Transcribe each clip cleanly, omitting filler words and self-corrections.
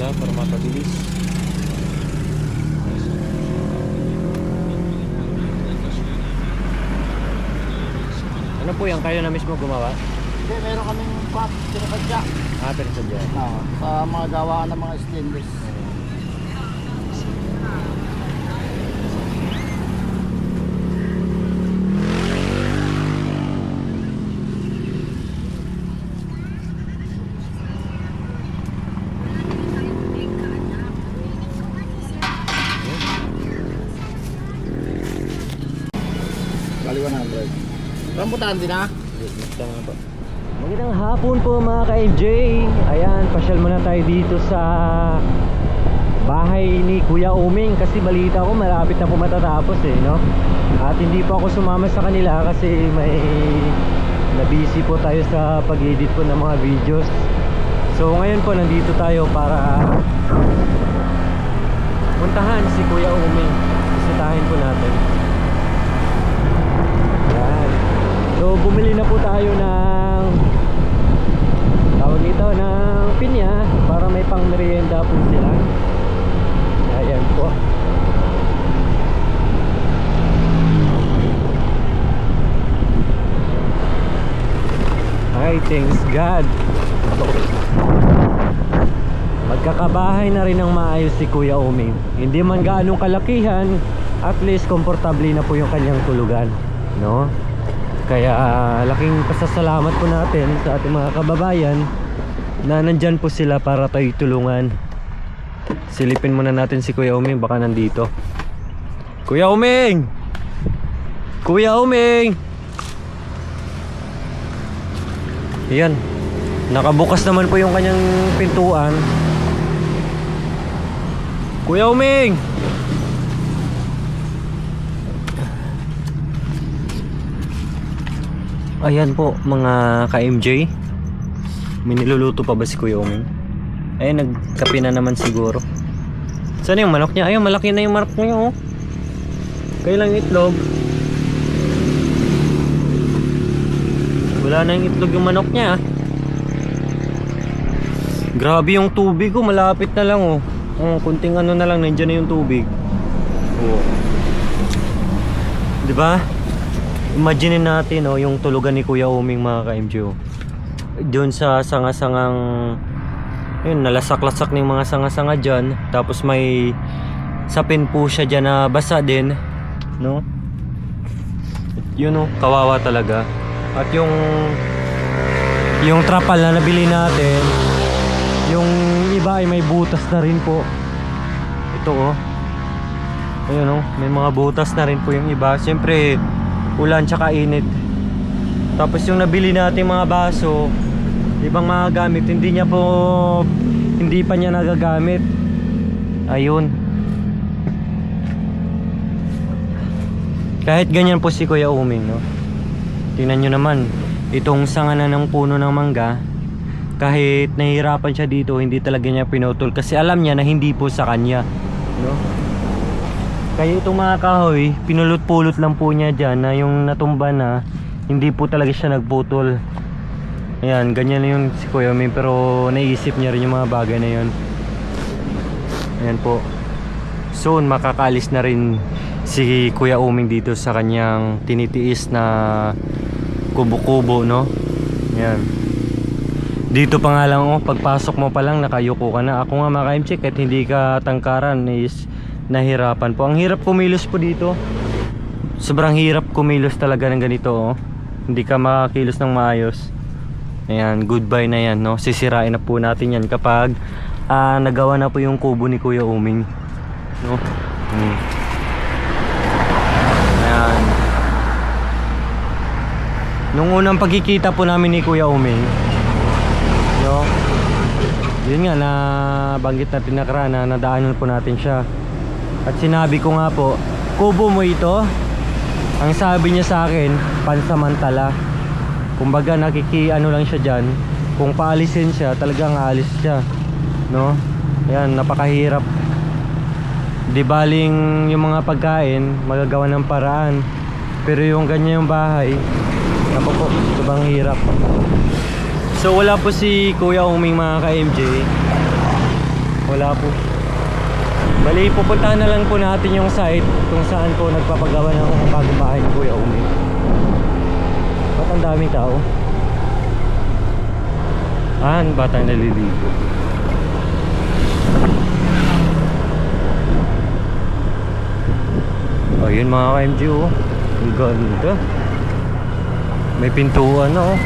nila para mapabilis. Ano po yan? Kayo na mismo gumawa? Hindi, meron kaming pot, pinapadya. Pero sa dyan. Sa mga gawaan ng mga stainless. Bali 100. Rambutan din ha? Magandang hapon po mga ka-MJ. Ayan, pasyal muna tayo dito sa bahay ni Kuya Uming. Kasi balita ko malapit na po matatapos no? At hindi po ako sumama sa kanila kasi may na-busy po tayo sa pag-edit po ng mga videos. So ngayon po nandito tayo para puntahan si Kuya Uming. Bisitahin po natin. So bumili na po tayo ng tawag ito ng pinya para may pang merienda po sila. Ayan po. Ay, thanks God. Magkakabahay na rin ng maayos si Kuya Uming. Hindi man gaanong kalakihan, at least komportable na po yung kanyang tulugan, no? Kaya laking pasasalamat po natin sa ating mga kababayan na nandyan po sila para tayo tulungan. Silipin muna natin si Kuya Uming, baka nandito. Kuya Uming! Kuya Uming! Ayan, nakabukas naman po yung kanyang pintuan. Kuya Uming! Ayan po mga ka-MJ. May niluluto pa ba si Kuya Uming? Ayun, nagkape na naman siguro. Saan yung manok niya? Ayun, malaki na yung manok niya oh. Kailang itlog. Wala na yung itlog yung manok niya. Grabe yung tubig oh, malapit na lang oh. Kunting ano na lang, nandiyan na yung tubig. Oh. Diba? Imagine natin oh, yung tulugan ni Kuya Uming mga ka-MJ oh. Doon sa sanga-sangang yun, nalasak-lasak ng mga sanga-sanga dyan. Tapos may sapin po siya dyan na basa din, no? Yun oh, kawawa talaga. At yung trapal na nabili natin, yung iba ay may butas na rin po. Ito oh, ayun oh, may mga butas na rin po yung iba. Siyempre ulan tsaka init. Tapos yung nabili natin mga baso, ibang mga gamit, hindi pa niya nagagamit. Ayun. Kahit ganyan po si Kuya Uming, no? Tingnan nyo naman, itong sanga na ng puno ng mangga, kahit nahihirapan siya dito, hindi talaga niya pinutol kasi alam niya na hindi po sa kanya, no? Kaya itong mga kahoy, pinulot-pulot lang po niya dyan na yung natumba na, hindi po talaga siya nagputol. Ayan, ganyan na yun si Kuya Uming, pero naisip niya rin yung mga bagay na yun. Ayan po. Soon makakalis na rin si Kuya Uming dito sa kanyang tinitiis na kubo-kubo, no? Ayan. Dito pa nga lang, oh, pagpasok mo pa lang nakayuko ka na. Ako nga mga ka-MJ, kahit hindi ka tangkaran is nahirapan po. Ang hirap kumilos po dito. Sobrang hirap kumilos talaga ng ganito oh. Hindi ka makakilos ng maayos. Ayan, goodbye na yan no. Sisirain na po natin yan kapag nagawa na po yung kubo ni Kuya Uming, no? Ayan. Nung unang pagkikita po namin ni Kuya Uming, no, yun nga, na banggit natin na karana, nadaanan po natin siya. At sinabi ko nga po, kubo mo ito? Ang sabi niya sa akin, pansamantala. Kumbaga nakikiano lang siya dyan. Kung paalisin siya, talagang aalis siya, no? Ayan, napakahirap. Di baling yung mga pagkain magagawa ng paraan, pero yung ganyan yung bahay, naku po, sobrang hirap. So wala po si Kuya Uming mga ka-MJ. Wala po. Bali, pupuntahan na lang po natin yung site kung saan po nagpapagawa ng bagong bahay ni Kuya Umi. Ba't ang daming tao? Ang batang naliligo. Ayun mga ka-MG, oh. Ang ganda. May pintuan na, oh.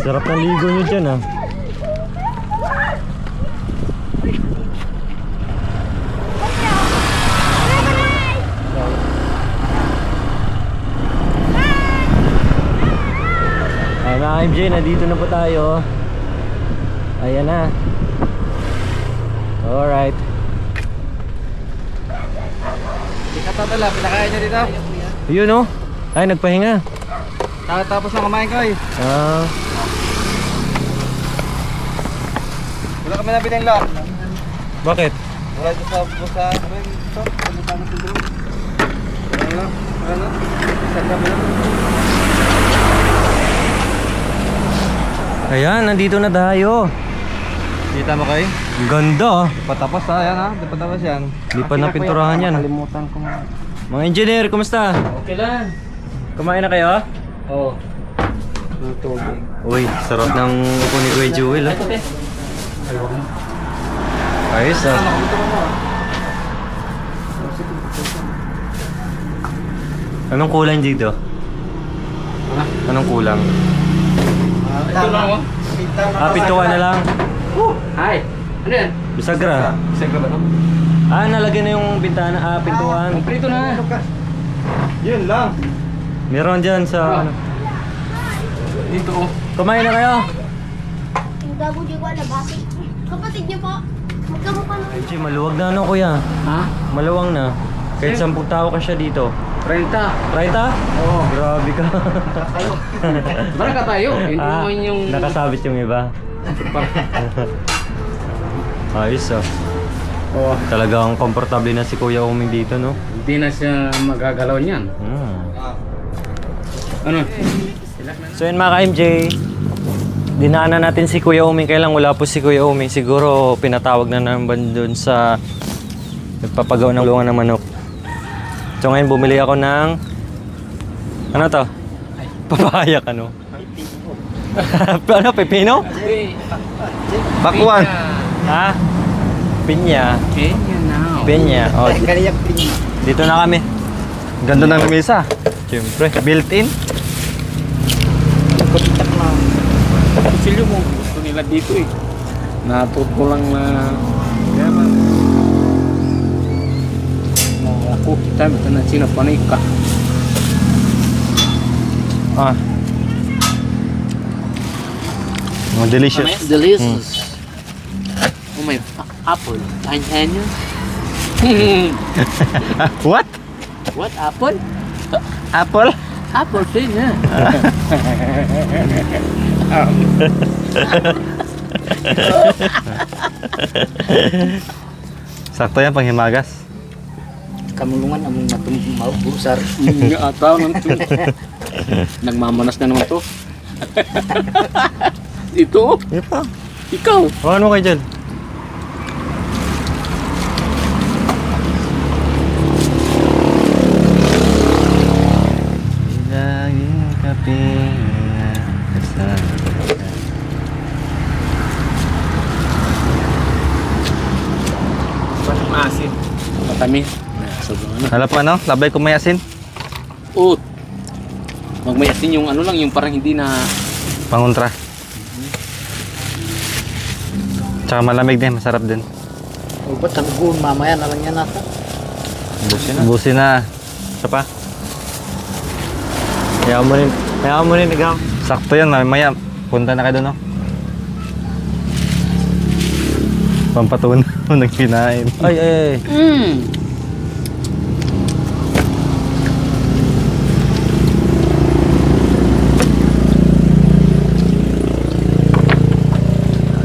Sarap ng ligo nyo dyan, ah. Ay, mga MJ, nandito na po tayo. Ayan na. Alright. Hindi ka tatala, pinakain niya dito. Yun, oh. Ay, nagpahinga. Tapos na kumain ko eh. Ah, Wala kami nabili ng lot. bakit? Wala ito sa busa. Ito, pumunta na sa drone. Wala na. Isang gabi na. Ayan, nandito na tayo. Kita mo kayo? Ang ganda, ah. Patapos ha, yan ha. Di patapos yan. Di pa napinturahan yan. Nakalimutan ko nga. Mga engineer, kumusta? Okay lang. Kumain na kayo? Oo. Ng tubig. Uy, sarap ng upo ni Kuya Jewel, ah. Ayos, ah. Anong kulang dito? Anong kulang? Ito lang mo. Pintuan na lang. Hi. Ano yan? Bisagra. Bisagra ba ito? Nalagyan na yung bintana, pintuan. Prito na. Yun lang. Meron dyan sa, ano. Dito oh. Kumain na kayo? Yung gabo di ko na basi. Kapatid niyo po. Magkamukha na. Ay, maluwag na, ano, kuya? Ha? Maluwang na. Kahit 10 tao ka siya dito. 30. Raita? Oo. Grabe ka. Barang ka tayo. Hindi naman yung... Nakasabit yung iba. Ayos, ah. Oo. Talagang komportable na si Kuya Uming dito, no? Hindi na siya magagalaw niyan. Ano? So yun mga ka-MJ, dinaanan natin si Kuya Uming. Kailang wala po si Kuya Uming. Siguro pinatawag na naman dun sa nagpapagawa ng kulungan ng manok. So ngayon bumili ako ng ano to? Papayak, ano? Ano, pepino? Bakwan. Ha? Pinya. Kenya now. Pinya. Oh, dito na kami. Ganda ng mesa. Siyempre. Built-in. Kumitak na. Kusilyo mo. Gusto nila dito eh. Natut ko lang na... Kaya man. Ako kita ito na sinapanay ka. Oh, delicious. Delicious. Oh my apple. Onion. What? What apple? Apple? Apple thing, yeah. Sakto yan pang himagas. Kamulungan among matumabusar. Nga ataw nang to. Nagmamanas na naman to. Ito? Ito. Ikaw? Ano kayo dyan? Laging kapinga kasama ka. Ba't maasin? Matamis. Hala po ano? Labay ko may asin? Oo. Magmayasin yung ano lang, yung parang hindi na... Pangontra. Tsaka malamig din, masarap din. O ba't tanggun? Mamaya na lang yan nata. Busin na. Isa pa. Hayaan mo rin, ikaw. Sakto yan, mamaya. Punta na kayo doon, no? Pampatunan mo nang kinain. Ay.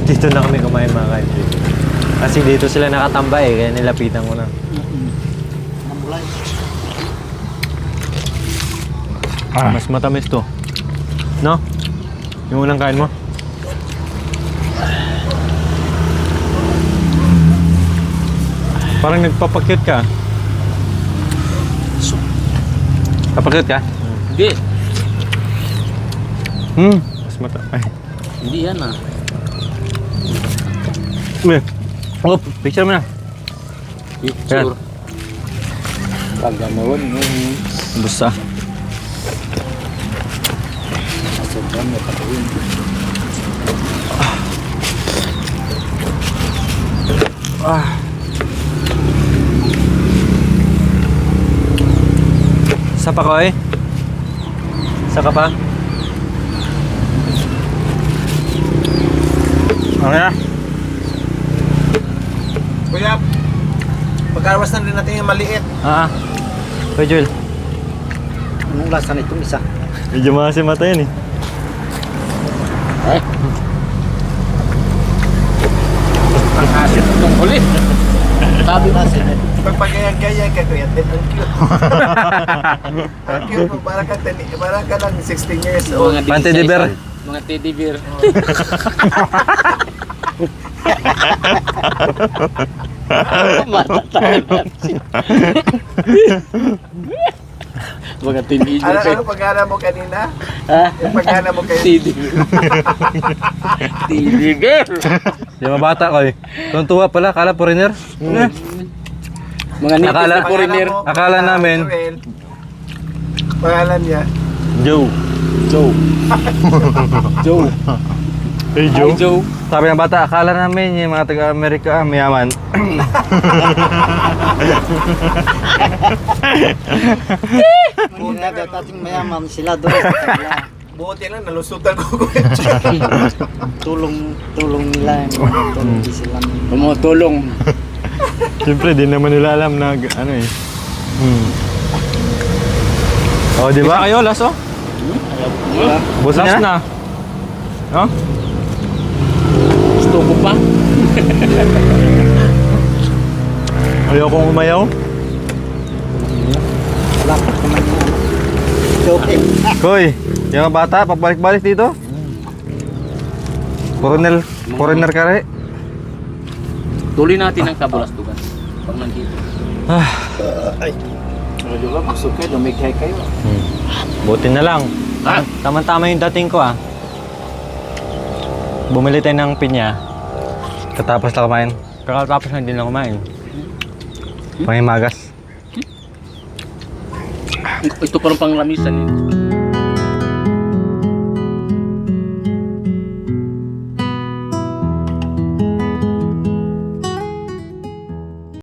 Dito na kami kumain mga kaibigan. Kasi dito sila nakatambay, kaya nilapitan ko na. Mas matamis to. No? Yung unang kain mo? Parang nagpapakyut ka. Papakyut ka? Hindi. Mas mata... Ay. Hindi yan ah. Oh, picture mo na. Picture. Pag ganoon, Busa. sobrang nakatuwin. Isa pa ko eh. Isa ka pa. Okay na. Kuya, pagkarawas na rin natin yung maliit. Kuya Joel. Anong lasa na itong isa? Medyo maasim mata yan eh. Eh? Ang asin itong huli. Sabi na asin eh. Pag pagkayang-kayang ka, kuya, then ang cute. Ang cute mo, parang ka lang 16 years old. Mga teddy bear. Mga teddy bear. Matatay natin. Mga teenager Ano pagkana mo kanina? Ha? Yung pagkana mo kayo. Teddy bear. Teddy bear. Yung mga bata ko eh. Tuntua pala, kala foreigner. Mga nipis Akala- na foreigner. Akala namin- Joel, pangalan niya. Joe. Joe. Joe. Hey Hi, Joe. Sabi ng bata, akala namin yung mga taga-Amerika mayaman. Una daw tating mayaman sila doon sa kanila. Buti lang, nalusutan ko kuya. Tulong nila. Tulong sila. Tumutulong. Siyempre, di naman nila alam na ano eh. Oh, di ba? Kayo, last oh. Busa Last na. No? Gusto ko pa. Ayaw kong umayaw. Wala pa naman yan. Joking. Koy, yung mga bata, pabalik-balik dito. Foreigner ka rin. Tuloy natin ang kabulastugan. Pag nandito. Ano ba? Gusto kayo, lumighay kayo. Buti na lang. Tama-tama yung dating ko ah. Bumili tayo ng pinya. Katapos na kumain. Kakatapos na din na kumain. Pangimagas. Ito parang panglamisan eh.